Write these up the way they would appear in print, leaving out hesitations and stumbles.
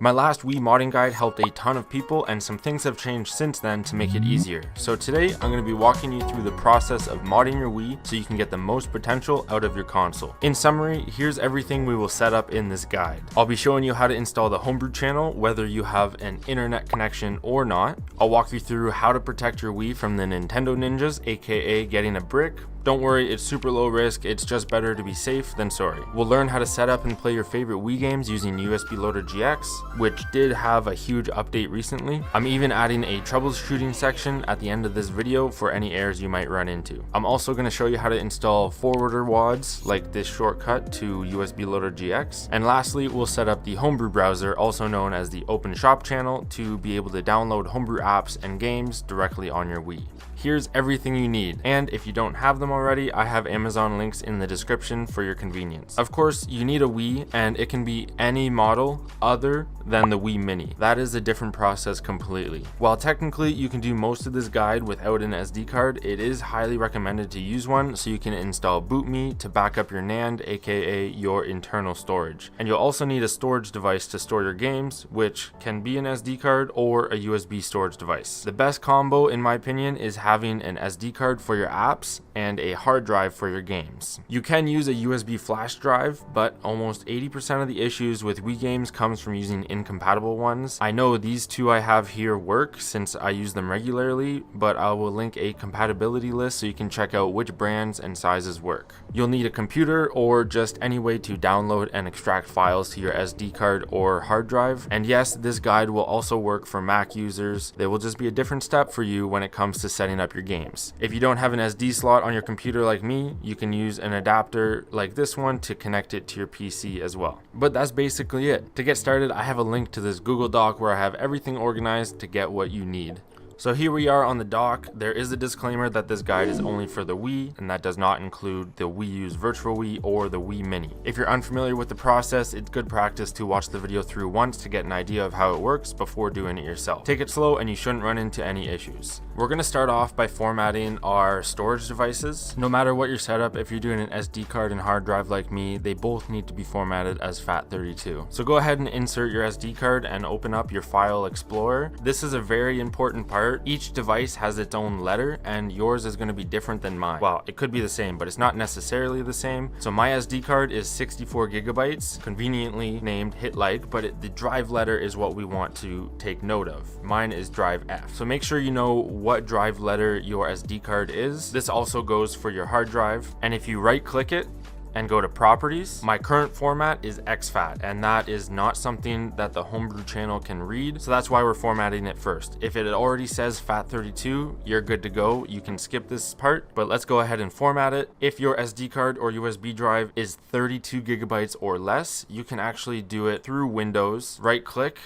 My last Wii modding guide helped a ton of people, and some things have changed since then to make it easier. So today I'm going to be walking you through the process of modding your Wii so you can get the most potential out of your console. In summary, here's everything we will set up in this guide. I'll be showing you how to install the Homebrew Channel whether you have an internet connection or not. I'll walk you through how to protect your Wii from the Nintendo ninjas, aka getting a brick. Don't worry, it's super low risk, it's just better to be safe than sorry. We'll learn how to set up and play your favorite Wii games using ULGX, which did have a huge update recently. I'm even adding a troubleshooting section at the end of this video for any errors you might run into. I'm also going to show you how to install forwarder WADs like this shortcut to ULGX. And lastly, we'll set up the Homebrew Browser, also known as the Open Shop channel, to be able to download Homebrew apps and games directly on your Wii. Here's everything you need, and if you don't have them already, I have Amazon links in the description for your convenience. Of course, you need a Wii, and it can be any model other than the Wii Mini. That is a different process completely. While technically you can do most of this guide without an SD card, it is highly recommended to use one so you can install Bootmii to back up your Nand, aka your internal storage. And you'll also need a storage device to store your games, which can be an SD card or a USB storage device. The best combo, in my opinion, is having an SD card for your apps and a hard drive for your games. You can use a USB flash drive, but almost 80% of the issues with Wii games comes from using incompatible ones. I know these two I have here work since I use them regularly, but I will link a compatibility list so you can check out which brands and sizes work. You'll need a computer or just any way to download and extract files to your SD card or hard drive. And yes, this guide will also work for Mac users. There will just be a different step for you when it comes to setting up your games. If you don't have an SD slot on your computer like me, you can use an adapter like this one to connect it to your PC as well. But that's basically it. To get started, I have a link to this Google Doc where I have everything organized to get what you need. So here we are on the dock. There is a disclaimer that this guide is only for the Wii, and that does not include the Wii U's Virtual Wii or the Wii Mini. If you're unfamiliar with the process, it's good practice to watch the video through once to get an idea of how it works before doing it yourself. Take it slow and you shouldn't run into any issues. We're going to start off by formatting our storage devices. No matter what your setup, if you're doing an SD card and hard drive like me, they both need to be formatted as FAT32. So go ahead and insert your SD card and open up your File Explorer. This is a very important part. Each device has its own letter, and yours is going to be different than mine. Well, it could be the same, but it's not necessarily the same. So my SD card is 64 gigabytes, conveniently named hit like, but the drive letter is what we want to take note of. Mine is drive F. So make sure you know what drive letter your SD card is. This also goes for your hard drive. And if you right click it and go to properties, my current format is exFAT, and that is not something that the Homebrew channel can read, so that's why we're formatting it first. If it already says FAT32, you're good to go. You can skip this part, but let's go ahead and format it. If your SD card or USB drive is 32 gigabytes or less, you can actually do it through Windows, right click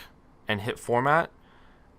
and hit format,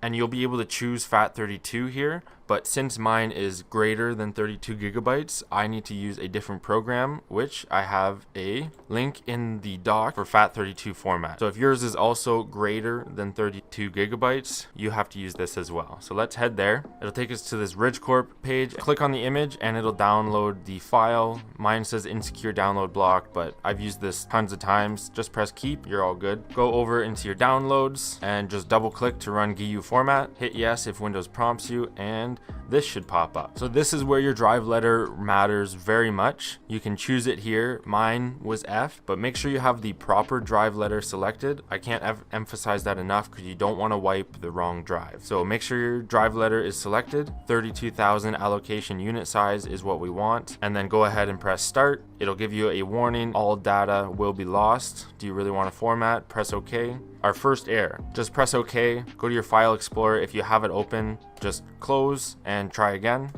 and you'll be able to choose FAT32 here. But since mine is greater than 32 gigabytes, I need to use a different program, which I have a link in the doc for FAT32 format. So if yours is also greater than 32 gigabytes, you have to use this as well. So let's head there. It'll take us to this RidgeCorp page. Click on the image and it'll download the file. Mine says insecure download block, but I've used this tons of times. Just press keep, you're all good. Go over into your downloads and just double click to run GU format. Hit yes if Windows prompts you, and this should pop up. So this is where your drive letter matters very much. You can choose it here. Mine was F, but make sure you have the proper drive letter selected. I can't emphasize that enough because you don't want to wipe the wrong drive. So make sure your drive letter is selected. 32,000 allocation unit size is what we want. And then go ahead and press start. It'll give you a warning, all data will be lost. Do you really want to format? Press OK. Our first error, just press OK, go to your File Explorer. If you have it open, just close and try again.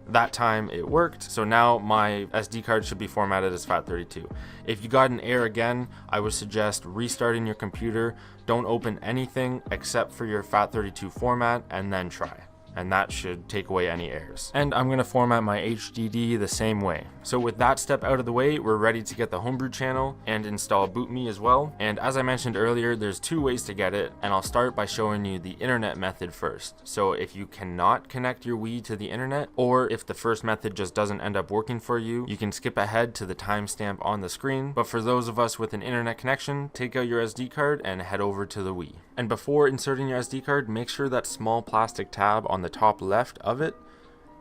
That time it worked, so now my SD card should be formatted as FAT32. If you got an error again, I would suggest restarting your computer. Don't open anything except for your FAT32 format and then try. and that should take away any errors. And I'm going to format my HDD the same way. So with that step out of the way, we're ready to get the Homebrew channel and install Bootmii as well. And as I mentioned earlier, there's two ways to get it, and I'll start by showing you the internet method first. So if you cannot connect your Wii to the internet, or if the first method just doesn't end up working for you, you can skip ahead to the timestamp on the screen. But for those of us with an internet connection, take out your SD card and head over to the Wii. And before inserting your SD card, make sure that small plastic tab on the top left of it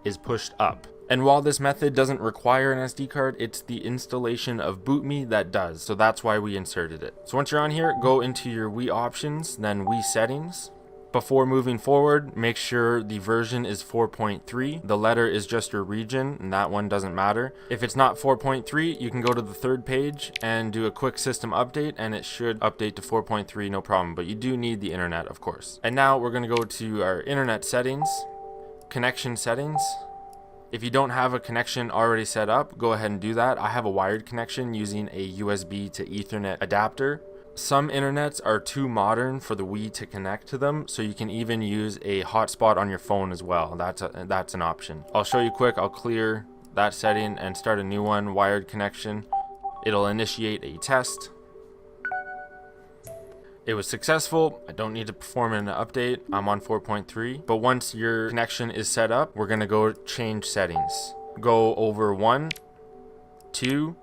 is pushed up. And while this method doesn't require an SD card, it's the installation of Bootmii that does, so that's why we inserted it. So once you're on here, go into your Wii options, then Wii settings. Before moving forward, make sure the version is 4.3. The letter is just your region, and that one doesn't matter. If it's not 4.3, you can go to the third page and do a quick system update, and it should update to 4.3, no problem. But you do need the internet, of course. And now we're going to go to our internet settings, connection settings. If you don't have a connection already set up, go ahead and do that. I have a wired connection using a USB to Ethernet adapter. Some internets are too modern for the Wii to connect to them, so you can even use a hotspot on your phone as well. That's an option. I'll show you quick. I'll clear that setting and start a new one, wired connection. It'll initiate a test. It was successful. I don't need to perform an update. I'm on 4.3. But once your connection is set up, we're gonna go change settings. Go over 1, 2,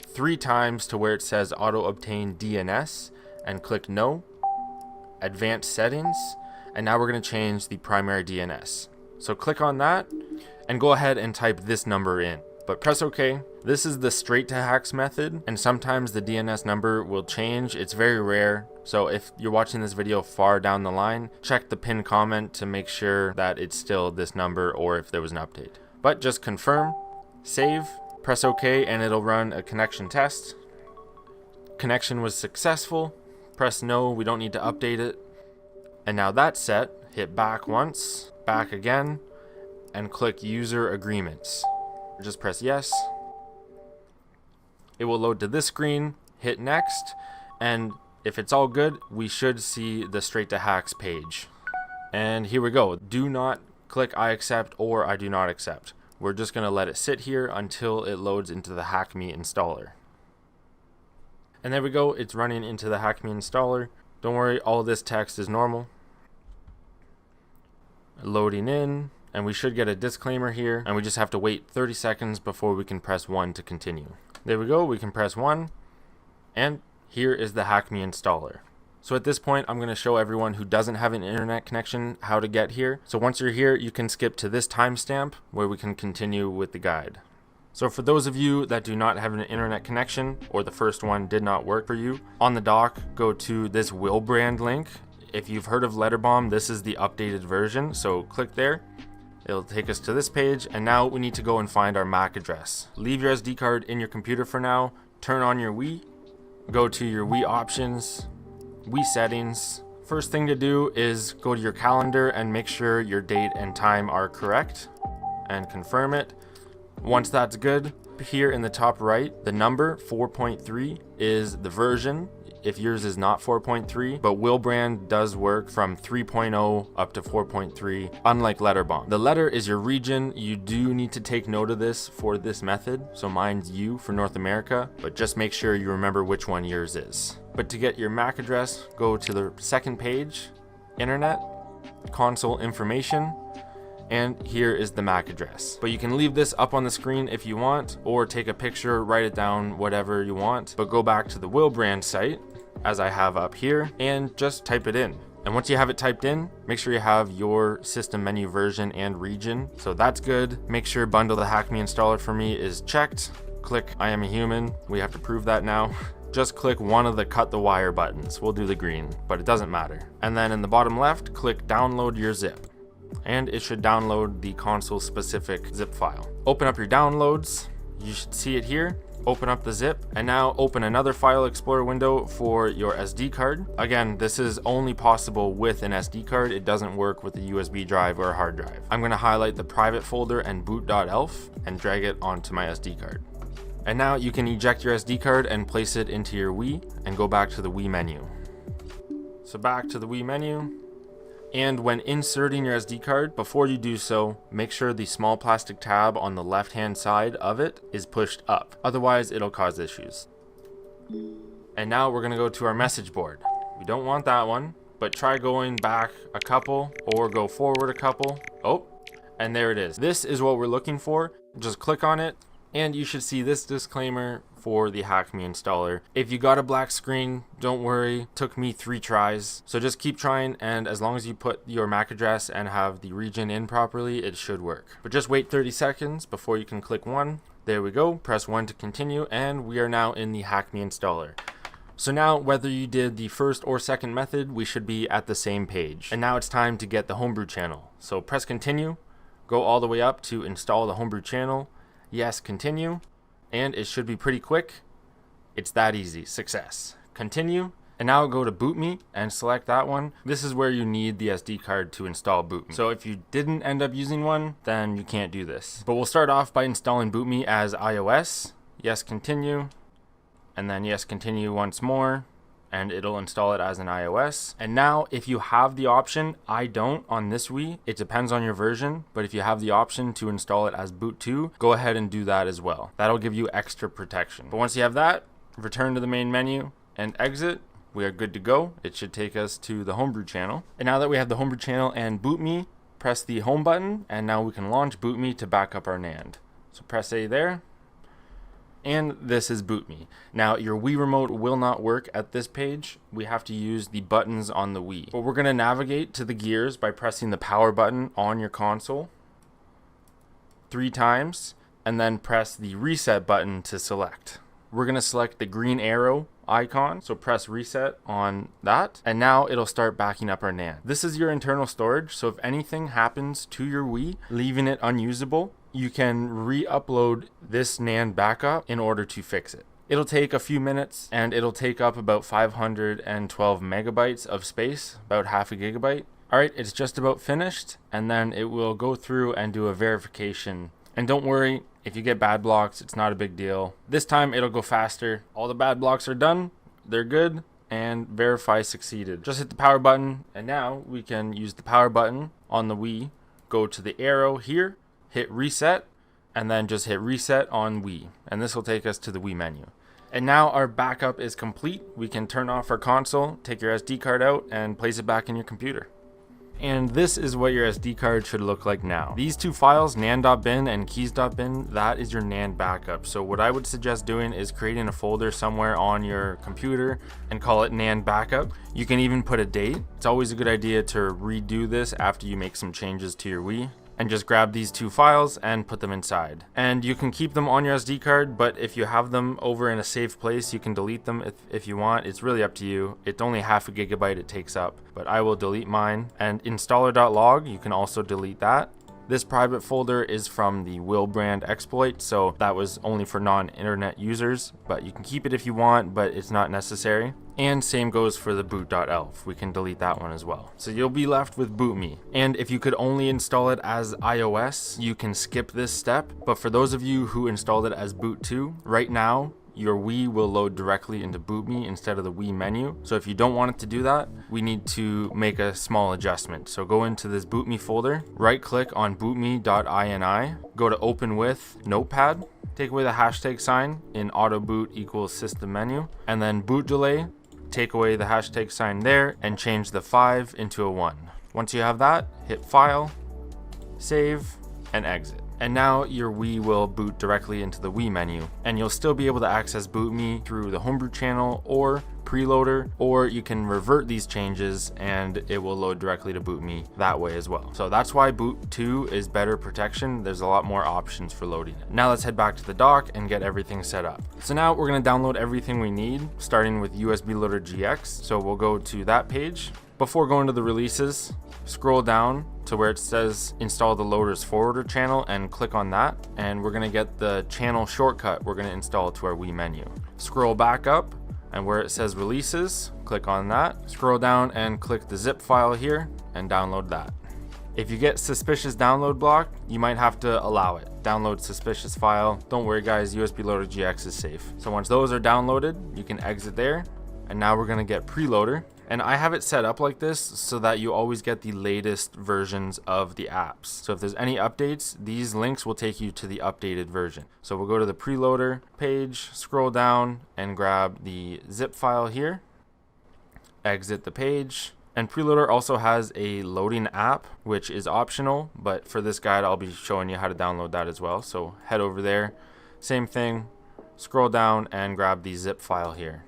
3 times to where it says auto obtain DNS and click no, advanced settings, and now we're going to change the primary DNS. So click on that and go ahead and type this number in, but press OK. This is the straight to hacks method, and sometimes the DNS number will change. It's very rare. So if you're watching this video far down the line, check the pinned comment to make sure that it's still this number or if there was an update. But just confirm, save, press OK, and it'll run a connection test. Connection was successful. Press no, we don't need to update it. And now that's set, hit back once, back again, and click user agreements. Just press yes. It will load to this screen, hit next, and if it's all good, we should see the straight to hacks page. And here we go. Do not click I accept or I do not accept. We're just going to let it sit here until it loads into the Hackmii installer. And there we go, it's running into the Hackmii installer. Don't worry, all this text is normal. Loading in, and we should get a disclaimer here, and we just have to wait 30 seconds before we can press 1 to continue. There we go, we can press 1, and here is the Hackmii installer. So at this point, I'm going to show everyone who doesn't have an internet connection how to get here. So once you're here, you can skip to this timestamp where we can continue with the guide. So for those of you that do not have an internet connection, or the first one did not work for you, on the dock, go to this Wilbrand link. If you've heard of Letterbomb, this is the updated version, so click there. It'll take us to this page, and now we need to go and find our MAC address. Leave your SD card in your computer for now, turn on your Wii, go to your Wii options, Wii settings. First thing to do is go to your calendar and make sure your date and time are correct, and confirm it. Once that's good, here in the top right, the number 4.3 is the version. If yours is not 4.3, but Wilbrand does work from 3.0 up to 4.3, unlike Letterbomb. The letter is your region. You do need to take note of this for this method. So mine's U for North America, but just make sure you remember which one yours is. But to get your MAC address, go to the second page, Internet, Console Information, and here is the MAC address. But you can leave this up on the screen if you want, or take a picture, write it down, whatever you want. But go back to the Wilbrand site, as I have up here, and just type it in. And once you have it typed in, make sure you have your system menu version and region. So that's good. Make sure bundle the Hackmii installer for me is checked. Click I am a human. We have to prove that now. Just click one of the cut the wire buttons. We'll do the green, but it doesn't matter. And then in the bottom left, click download your zip. And it should download the console specific zip file. Open up your downloads. You should see it here. Open up the zip, and now open another file explorer window for your SD card. Again, this is only possible with an SD card. It doesn't work with a USB drive or a hard drive. I'm going to highlight the private folder and boot.elf and drag it onto my SD card. And now you can eject your SD card and place it into your Wii and go back to the Wii menu. So back to the Wii menu. And when inserting your SD card, before you do so, make sure the small plastic tab on the left hand side of it is pushed up. Otherwise, it'll cause issues. And now we're gonna go to our message board. We don't want that one, but try going back a couple or go forward a couple. Oh, and there it is. This is what we're looking for. Just click on it and you should see this disclaimer for the Hackmii installer. If you got a black screen, don't worry. It took me 3 tries. So just keep trying, and as long as you put your MAC address and have the region in properly, it should work. But just wait 30 seconds before you can click 1. There we go. Press 1 to continue, and we are now in the Hackmii installer. So now, whether you did the first or second method, we should be at the same page. And now it's time to get the Homebrew channel. So press continue, go all the way up to install the Homebrew channel. Yes, continue. And it should be pretty quick. It's that easy. Success. Continue. And now go to Bootmii and select that one. This is where you need the SD card to install Bootmii. So if you didn't end up using one, then you can't do this. But we'll start off by installing Bootmii as iOS. Yes, continue. And then yes, continue once more. And it'll install it as an iOS. And now if you have the option, I don't on this Wii, it depends on your version, but if you have the option to install it as boot 2, go ahead and do that as well. That'll give you extra protection. But once you have that, return to the main menu and exit. We are good to go. It should take us to the Homebrew channel. And now that we have the Homebrew channel and Bootmii, press the home button and now we can launch Bootmii to back up our Nand. So press A there. And this is Bootmii. Now your Wii remote will not work at this page. We have to use the buttons on the Wii. But we're going to navigate to the gears by pressing the power button on your console 3 times and then press the reset button to select. We're going to select the green arrow icon, so press reset on that, and now it'll start backing up our Nand. This is your internal storage, so if anything happens to your Wii, leaving it unusable, you can re-upload this Nand backup in order to fix it. It'll take a few minutes and it'll take up about 512 megabytes of space, about half a gigabyte. Alright, it's just about finished, and then it will go through and do a verification. And don't worry, if you get bad blocks, it's not a big deal. This time it'll go faster. All the bad blocks are done, they're good, and verify succeeded. Just hit the power button, and now we can use the power button on the Wii, go to the arrow here, hit reset, and then just hit reset on Wii, and this will take us to the Wii menu. And now our backup is complete. We can turn off our console, take your SD card out, and place it back in your computer. And this is what your SD card should look like now. These 2 files, nand.bin and keys.bin, that is your Nand backup. So what I would suggest doing is creating a folder somewhere on your computer and call it Nand backup. You can even put a date. It's always a good idea to redo this after you make some changes to your Wii. And just grab these 2 files and put them inside. And you can keep them on your SD card, but if you have them over in a safe place, you can delete them if you want. It's really up to you. It's only half a gigabyte it takes up, but I will delete mine. And installer.log, you can also delete that. This private folder is from the Wilbrand exploit, so that was only for non-internet users, but you can keep it if you want, but it's not necessary. And same goes for the boot.elf. We can delete that one as well. So you'll be left with Bootmii. And if you could only install it as iOS, you can skip this step. But for those of you who installed it as boot 2, right now, your Wii will load directly into Bootmii instead of the Wii menu. So if you don't want it to do that, we need to make a small adjustment. So go into this Bootmii folder, right click on bootmii.ini, go to open with Notepad, take away the hashtag sign in auto boot equals system menu, and then boot delay, take away the hashtag sign there and change the 5 into a 1. Once you have that, hit file, save, and exit. And now your Wii will boot directly into the Wii menu, and you'll still be able to access Bootmii through the Homebrew channel or Priiloader, or you can revert these changes and it will load directly to Bootmii that way as well. So that's why boot 2 is better protection. There's a lot more options for loading it. Now let's head back to the dock and get everything set up. So now we're going to download everything we need, starting with USB Loader GX. So we'll go to that page. Before going to the releases, scroll down to where it says install the loader's forwarder channel and click on that, and we're going to get the channel shortcut we're going to install to our Wii menu. Scroll back up, and where it says releases, click on that. Scroll down and click the zip file here and download that. If you get suspicious download block, you might have to allow it. Download suspicious file. Don't worry guys, USB Loader GX is safe. So once those are downloaded, you can exit there, and now we're going to get Priiloader. And I have it set up like this so that you always get the latest versions of the apps. So if there's any updates, these links will take you to the updated version. So we'll go to the Priiloader page, scroll down and grab the zip file here, exit the page. And Priiloader also has a loading app, which is optional, but for this guide, I'll be showing you how to download that as well. So head over there, same thing, scroll down and grab the zip file here.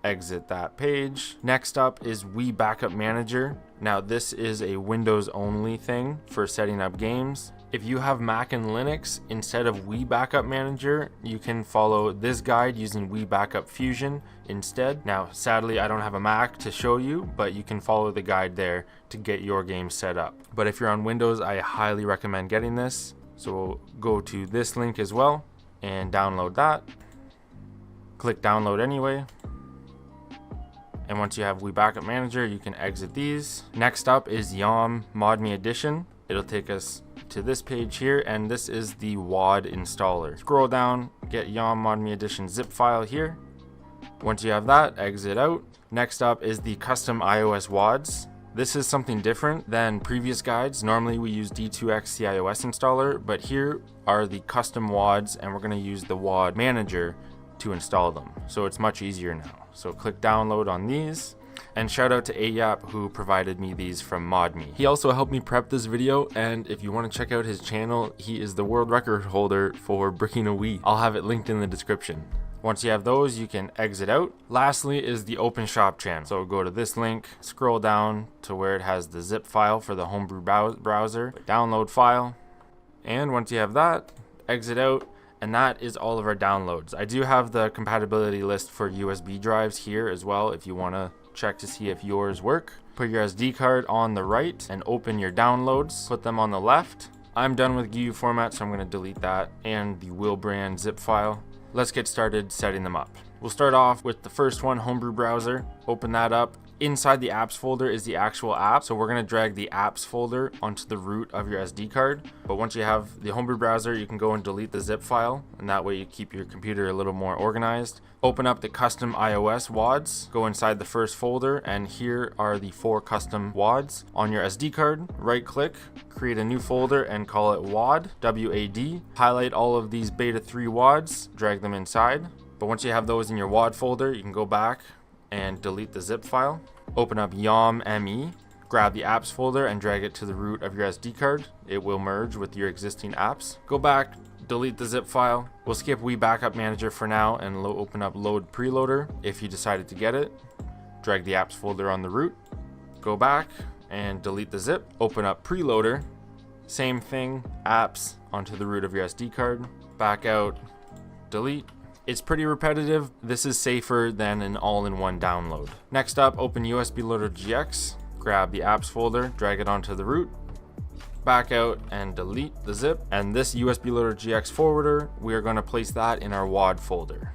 Exit that page. Next up is Wii Backup Manager. Now this is a Windows only thing for setting up games. If you have Mac and Linux, instead of Wii Backup Manager, you can follow this guide using Wii Backup Fusion instead. Now, sadly, I don't have a Mac to show you, but you can follow the guide there to get your game set up. But if you're on Windows, I highly recommend getting this. So we'll go to this link as well and download that. Click download anyway. And once you have Wii Backup Manager, you can exit these. Next up is Yom Modmii Edition. It'll take us to this page here, and this is the WAD installer. Scroll down, get Yom Modmii Edition zip file here. Once you have that, exit out. Next up is the custom iOS WADs. This is something different than previous guides. Normally we use D2X cios installer, but here are the custom WADs, and we're going to use the WAD manager to install them. So it's much easier now. So click download on these. And shout out to Ayap who provided me these from ModMii. He also helped me prep this video, and if you want to check out his channel, he is the world record holder for bricking a Wii. I'll have it linked in the description. Once you have those, you can exit out. Lastly is the Open Shop channel. So go to this link, scroll down to where it has the zip file for the Homebrew Browser, download file, and once you have that, exit out. And that is all of our downloads. I do have the compatibility list for USB drives here as well if you want to check to see if yours work. Put your SD card on the right and open your downloads. Put them on the left. I'm done with GUI format, so I'm going to delete that and the Wilbrand zip file. Let's get started setting them up. We'll start off with the first one, Homebrew Browser. Open that up. Inside the apps folder is the actual app, so we're going to drag the apps folder onto the root of your SD card. But once you have the Homebrew Browser, you can go and delete the zip file, and that way you keep your computer a little more organized. Open up the custom iOS WADs, go inside the first folder, and here are the 4 custom WADs. On your SD card, right click, create a new folder and call it WAD, W-A-D. Highlight all of these beta 3 WADs, drag them inside. But once you have those in your WAD folder, you can go back and delete the zip file. Open up Yom.me, grab the apps folder and drag it to the root of your SD card. It will merge with your existing apps. Go back, delete the zip file. We'll skip Wii Backup Manager for now and open up Load Priiloader if you decided to get it. Drag the apps folder on the root. Go back and delete the zip. Open up Priiloader. Same thing, apps onto the root of your SD card. Back out, delete. It's pretty repetitive. This is safer than an all-in-one download. Next up, open USB Loader GX, grab the apps folder, drag it onto the root, back out and delete the zip. And this USB Loader GX forwarder, we are going to place that in our WAD folder.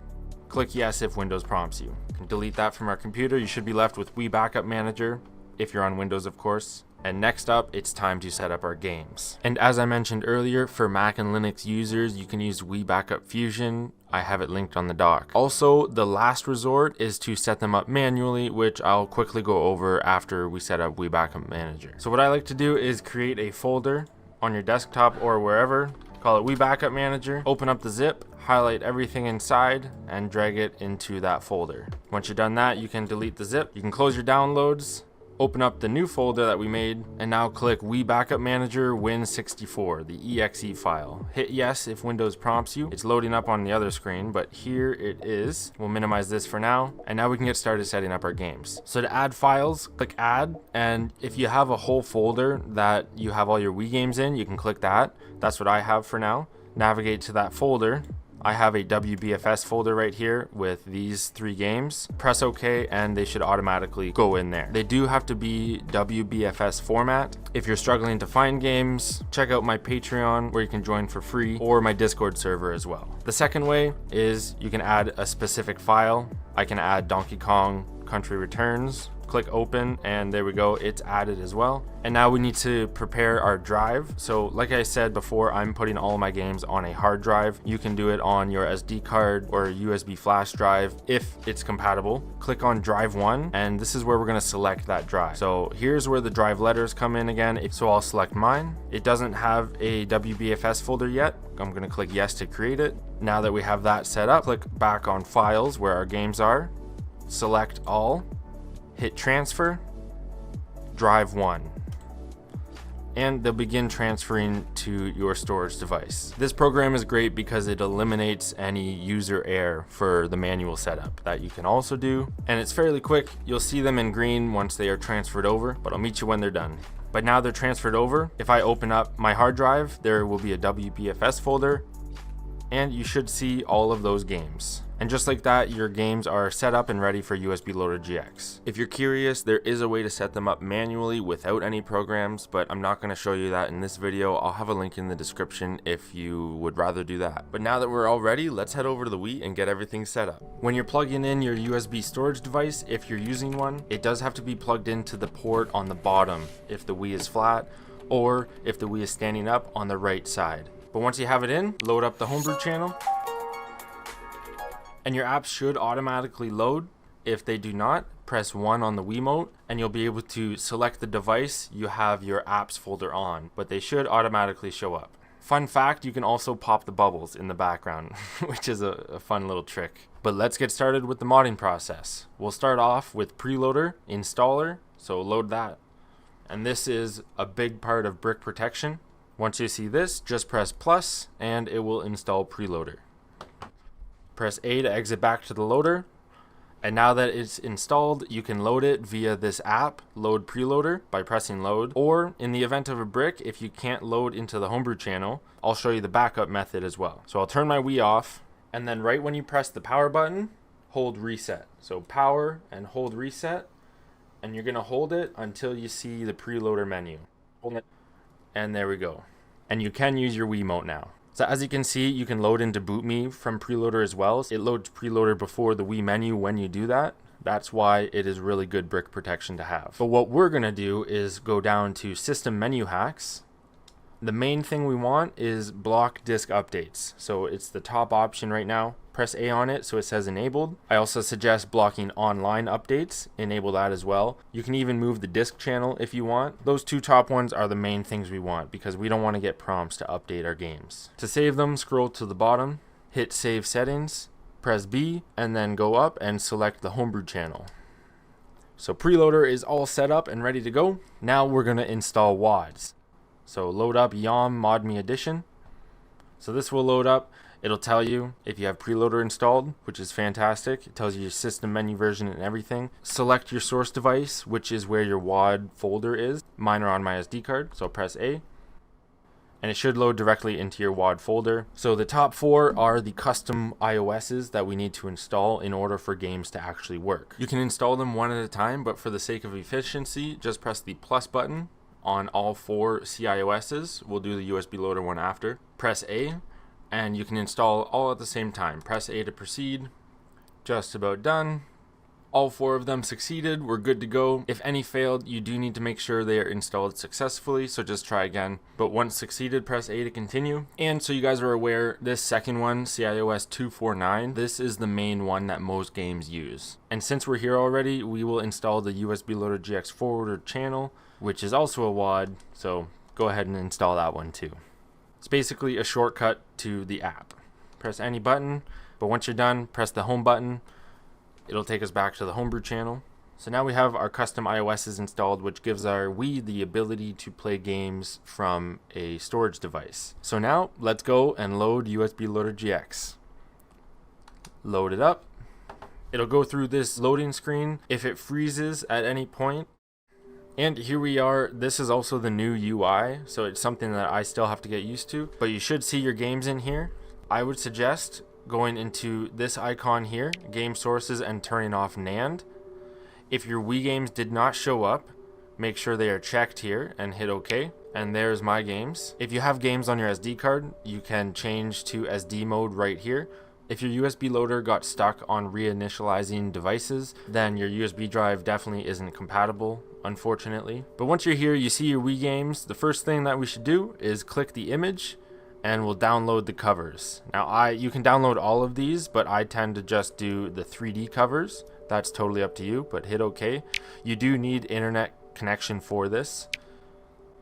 Click yes if Windows prompts you. You can delete that from our computer. You should be left with Wii Backup Manager, if you're on Windows of course. And next up, it's time to set up our games. And as I mentioned earlier, for Mac and Linux users, you can use Wii Backup Fusion. I have it linked on the doc. Also, the last resort is to set them up manually, which I'll quickly go over after we set up Wii Backup Manager. So what I like to do is create a folder on your desktop or wherever, call it Wii Backup Manager, open up the zip, highlight everything inside, and drag it into that folder. Once you're done that, you can delete the zip. You can close your downloads, open up the new folder that we made, and now click Wii Backup Manager Win64, the exe file. Hit yes if Windows prompts you. It's loading up on the other screen, but here it is. We'll minimize this for now, and now we can get started setting up our games. So to add files, click add, and if you have a whole folder that you have all your Wii games in, you can click that. That's what I have for now. Navigate to that folder. I have a WBFS folder right here with these 3 games. Press OK and they should automatically go in there. They do have to be WBFS format. If you're struggling to find games, check out my Patreon where you can join for free, or my Discord server as well. The second way is you can add a specific file. I can add Donkey Kong Country Returns click open, and there we go, it's added as well. And now we need to prepare our drive. So like I said before, I'm putting all my games on a hard drive. You can do it on your SD card or USB flash drive if it's compatible. Click on drive 1, and this is where we're going to select that drive. So here's where the drive letters come in again. So I'll select mine. It doesn't have a WBFS folder yet. I'm going to click yes to create it. Now that we have that set up, click back on files where our games are, select all, hit transfer, drive 1, and they'll begin transferring to your storage device. This program is great because it eliminates any user error for the manual setup that you can also do, and it's fairly quick. You'll see them in green once they are transferred over, but I'll meet you when they're done. But now they're transferred over. If I open up my hard drive, there will be a WBFS folder, and you should see all of those games. And just like that, your games are set up and ready for USB Loader GX. If you're curious, there is a way to set them up manually without any programs, but I'm not going to show you that in this video. I'll have a link in the description if you would rather do that. But now that we're all ready, let's head over to the Wii and get everything set up. When you're plugging in your USB storage device, if you're using one, it does have to be plugged into the port on the bottom if the Wii is flat, or if the Wii is standing up on the right side. But once you have it in, load up the Homebrew channel, and your apps should automatically load. If they do not, press 1 on the Wiimote, and you'll be able to select the device you have your apps folder on, but they should automatically show up. Fun fact, you can also pop the bubbles in the background, which is a fun little trick. But let's get started with the modding process. We'll start off with Priiloader Installer, so load that. And this is a big part of brick protection. Once you see this, just press plus and it will install Priiloader. Press A to exit back to the loader. And now that it's installed, you can load it via this app, Load Priiloader, by pressing load. Or in the event of a brick, if you can't load into the Homebrew channel, I'll show you the backup method as well. So I'll turn my Wii off, and then right when you press the power button, hold reset. So power and hold reset, and you're gonna hold it until you see the Priiloader menu. Hold it. And there we go. And you can use your Wiimote now. So as you can see, you can load into Bootmii from Priiloader as well. It loads Priiloader before the Wii menu when you do that. That's why it is really good brick protection to have. But what we're gonna do is go down to System Menu Hacks. The main thing we want is block disk updates. So it's the top option right now. Press A on it so it says enabled. I also suggest blocking online updates. Enable that as well. You can even move the disk channel if you want. Those two top ones are the main things we want because we don't want to get prompts to update our games. To save them, scroll to the bottom, hit Save Settings, press B, and then go up and select the Homebrew channel. So Priiloader is all set up and ready to go. Now we're going to install WADs. So load up Yom ModMii Edition. So this will load up. It'll tell you if you have Priiloader installed, which is fantastic. It tells you your system menu version and everything. Select your source device, which is where your WAD folder is. Mine are on my SD card, so press A. And it should load directly into your WAD folder. So the top 4 are the custom iOSs that we need to install in order for games to actually work. You can install them one at a time, but for the sake of efficiency, just press the plus button on all 4 cios's. We'll do the USB Loader one after. Press A, and you can install all at the same time. Press A to proceed. Just about done. All 4 of them succeeded. We're good to go. If any failed, you do need to make sure they are installed successfully, so just try again. But once succeeded, press A to continue. And so you guys are aware, this second one, cios 249, this is the main one that most games use. And since we're here already, we will install the USB Loader GX forwarder channel, which is also a WAD, so go ahead and install that one too. It's basically a shortcut to the app. Press any button, but once you're done, press the home button. It'll take us back to the Homebrew channel. So now we have our custom iOSs installed, which gives our Wii the ability to play games from a storage device. So now let's go and load USB Loader GX. Load it up. It'll go through this loading screen. If it freezes at any point, and here we are. This is also the new UI, so it's something that I still have to get used to, but you should see your games in here. I would suggest going into this icon here, game sources, and turning off Nand. If your Wii games did not show up, make sure they are checked here and hit OK. And there's my games. If you have games on your SD card, you can change to SD mode right here, If your USB loader got stuck on reinitializing devices, then your USB drive definitely isn't compatible, unfortunately. But once you're here, you see your Wii games. The first thing that we should do is click the image and we'll download the covers. Now you can download all of these, but I tend to just do the 3D covers. That's totally up to you, but hit OK. You do need internet connection for this.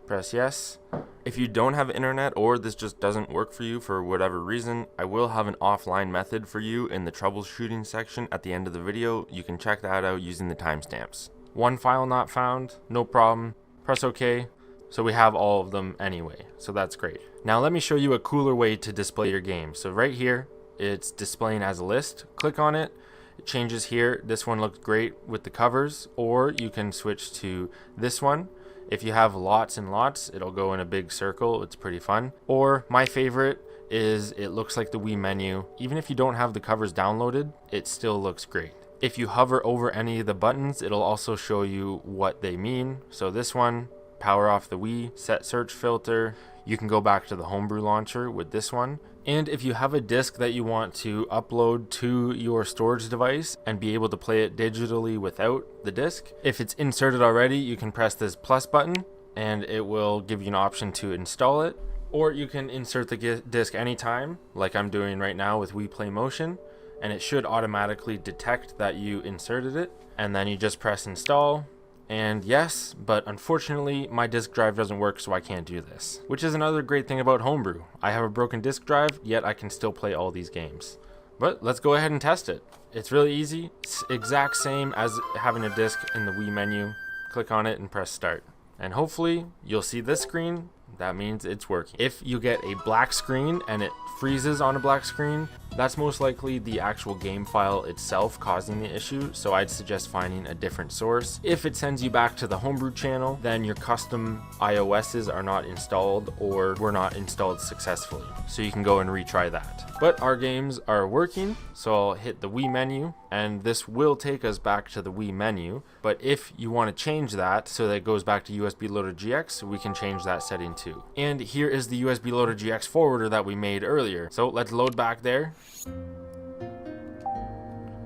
Press yes. If you don't have internet or this just doesn't work for you for whatever reason, I will have an offline method for you in the troubleshooting section at the end of the video. You can check that out using the timestamps. One file not found, no problem. Press OK. So we have all of them anyway, so that's great. Now let me show you a cooler way to display your game. So right here, it's displaying as a list. Click on it. It changes here. This one looks great with the covers, or you can switch to this one. If you have lots and lots, it'll go in a big circle. It's pretty fun. Or my favorite is it looks like the Wii menu. Even if you don't have the covers downloaded, it still looks great. If you hover over any of the buttons, it'll also show you what they mean. So this one, power off the Wii, set search filter. You can go back to the Homebrew launcher with this one. And if you have a disc that you want to upload to your storage device and be able to play it digitally without the disc, if it's inserted already, you can press this plus button and it will give you an option to install it. Or you can insert the disc anytime, like I'm doing right now with Wii Play Motion, and it should automatically detect that you inserted it. And then you just press install. And yes, but unfortunately my disk drive doesn't work, so I can't do this. Which is another great thing about Homebrew. I have a broken disk drive, yet I can still play all these games. But let's go ahead and test it. It's really easy. It's exact same as having a disk in the Wii menu. Click on it and press start. And hopefully you'll see this screen. That means it's working. If you get a black screen and it freezes on a black screen, that's most likely the actual game file itself causing the issue, so I'd suggest finding a different source. If it sends you back to the Homebrew channel, then your custom iOSs are not installed or were not installed successfully, so you can go and retry that. But our games are working, so I'll hit the Wii menu, and this will take us back to the Wii menu. But if you want to change that so that it goes back to USB Loader GX, we can change that setting too. And here is the USB Loader GX forwarder that we made earlier. So let's load back there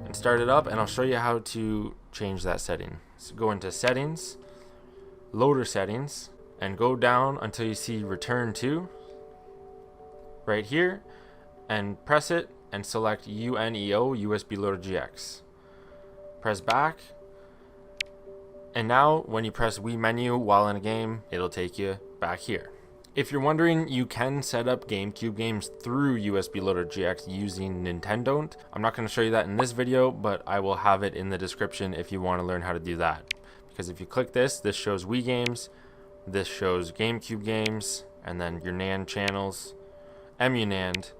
and start it up, and I'll show you how to change that setting. So go into settings, loader settings, and go down until you see return to right here, and press it and select UNEO USB Loader GX. Press back, and now when you press Wii menu while in a game, it'll take you back here. If you're wondering, you can set up GameCube games through USB Loader GX using Nintendo. I'm not going to show you that in this video, but I will have it in the description if you want to learn how to do that. Because if you click this shows Wii games, this shows GameCube games, and then your Nand channels, emunand,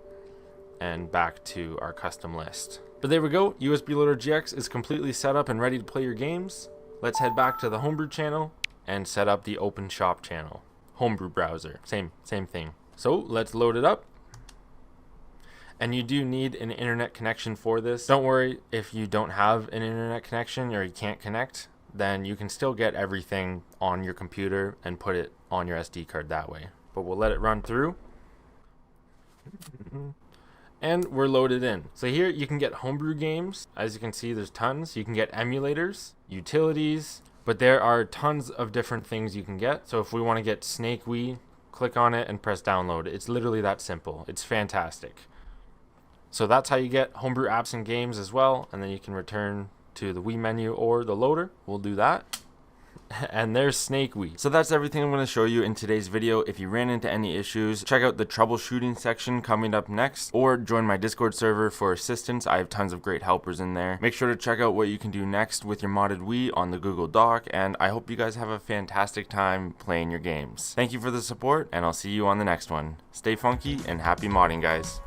and back to our custom list. But there we go, USB Loader GX is completely set up and ready to play your games. Let's head back to the Homebrew channel and set up the Open Shop channel. Homebrew Browser, same thing. So let's load it up. And you do need an internet connection for this. Don't worry if you don't have an internet connection or you can't connect, then you can still get everything on your computer and put it on your SD card that way. But we'll let it run through. And we're loaded in. So here you can get Homebrew games. As you can see, there's tons. You can get emulators, utilities, but there are tons of different things you can get. So if we want to get Snake Wii, click on it and press download. It's literally that simple. It's fantastic. So that's how you get Homebrew apps and games as well. And then you can return to the Wii menu or the loader. We'll do that. And there's Snake Wii. So that's everything I'm going to show you in today's video. If you ran into any issues, check out the troubleshooting section coming up next, or join my Discord server for assistance. I have tons of great helpers in there. Make sure to check out what you can do next with your modded Wii on the Google Doc, and I hope you guys have a fantastic time playing your games. Thank you for the support, and I'll see you on the next one. Stay funky and happy modding, guys.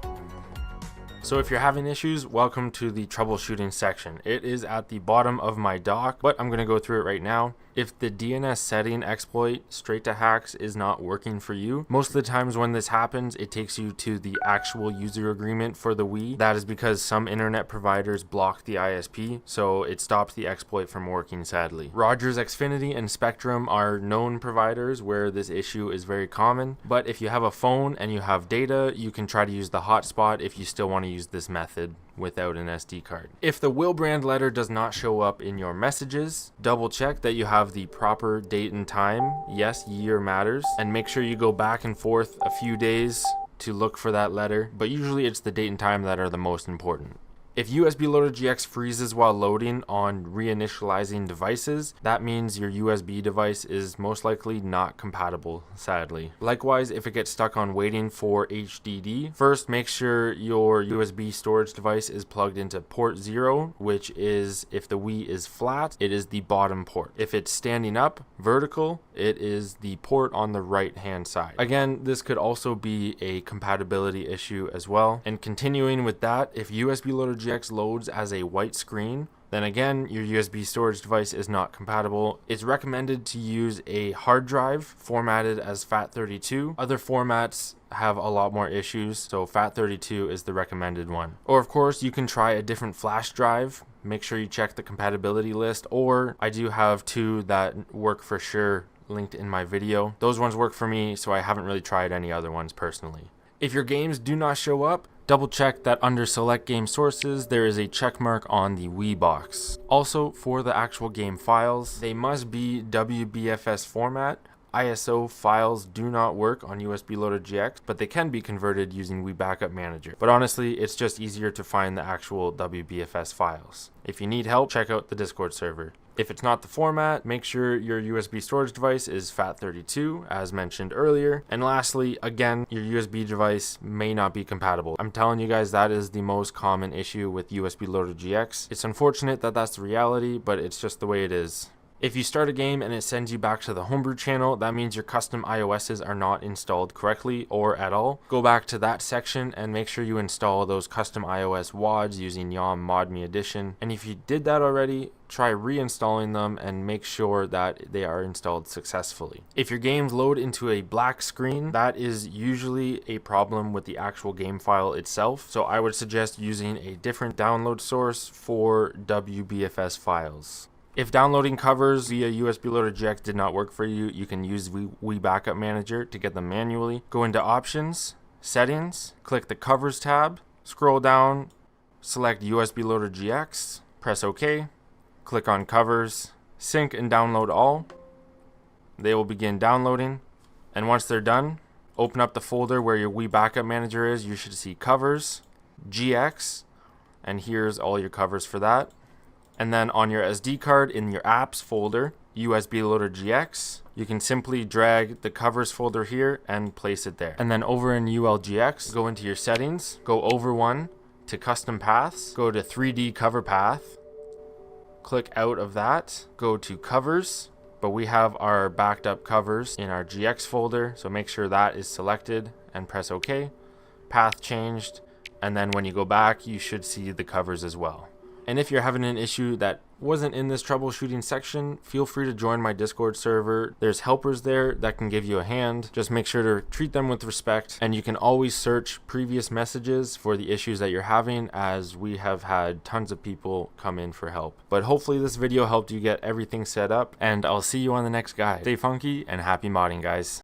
So if you're having issues, welcome to the troubleshooting section. It is at the bottom of my doc, but I'm going to go through it right now. If the DNS setting exploit straight to hacks is not working for you, most of the times when this happens, it takes you to the actual user agreement for the Wii. That is because some internet providers block the ISP, so it stops the exploit from working, sadly. Rogers, Xfinity, and Spectrum are known providers where this issue is very common, but if you have a phone and you have data, you can try to use the hotspot if you still want to use this method without an SD card. If the Wilbrand letter does not show up in your messages, double check that you have the proper date and time. Yes, year matters, and make sure you go back and forth a few days to look for that letter, but usually it's the date and time that are the most important. If USB Loader GX freezes while loading on reinitializing devices, that means your USB device is most likely not compatible, sadly. Likewise, if it gets stuck on waiting for HDD, first make sure your USB storage device is plugged into port 0, which is, if the Wii is flat, it is the bottom port. If it's standing up, vertical, it is the port on the right hand side. Again, this could also be a compatibility issue as well. And continuing with that, if USB Loader GX loads as a white screen, then again, your USB storage device is not compatible. It's recommended to use a hard drive formatted as FAT32. Other formats have a lot more issues, so FAT32 is the recommended one. Or of course, you can try a different flash drive. Make sure you check the compatibility list, or I do have two that work for sure linked in my video. Those ones work for me, so I haven't really tried any other ones personally. If your games do not show up, double check that under select game sources there is a check mark on the Wii box. Also, for the actual game files, they must be WBFS format. ISO files do not work on USB Loader GX, but they can be converted using Wii Backup Manager. But honestly, it's just easier to find the actual WBFS files. If you need help, check out the Discord server. If it's not the format, make sure your USB storage device is FAT32, as mentioned earlier. And lastly, again, your USB device may not be compatible. I'm telling you guys, that is the most common issue with USB Loader GX. It's unfortunate that that's the reality, but it's just the way it is. If you start a game and it sends you back to the Homebrew channel, that means your custom iOSs are not installed correctly or at all. Go back to that section and make sure you install those custom iOS WADs using Yom ModMii Edition. And if you did that already, try reinstalling them and make sure that they are installed successfully. If your games load into a black screen, that is usually a problem with the actual game file itself. So I would suggest using a different download source for WBFS files. If downloading covers via USB Loader GX did not work for you, you can use Wii Backup Manager to get them manually. Go into Options, Settings, click the Covers tab, scroll down, select USB Loader GX, press OK, click on Covers, sync and download all. They will begin downloading, and once they're done, open up the folder where your Wii Backup Manager is. You should see Covers, GX, and here's all your covers for that. And then on your SD card in your apps folder, USB Loader GX, you can simply drag the covers folder here and place it there. And then over in ULGX, go into your settings, go over one to custom paths, go to 3D cover path, click out of that, go to covers, but we have our backed up covers in our GX folder, so make sure that is selected and press OK. Path changed, and then when you go back, you should see the covers as well. And if you're having an issue that wasn't in this troubleshooting section, feel free to join my Discord server. There's helpers there that can give you a hand. Just make sure to treat them with respect, and you can always search previous messages for the issues that you're having, as we have had tons of people come in for help. But hopefully this video helped you get everything set up, and I'll see you on the next guide. Stay funky and happy modding, guys.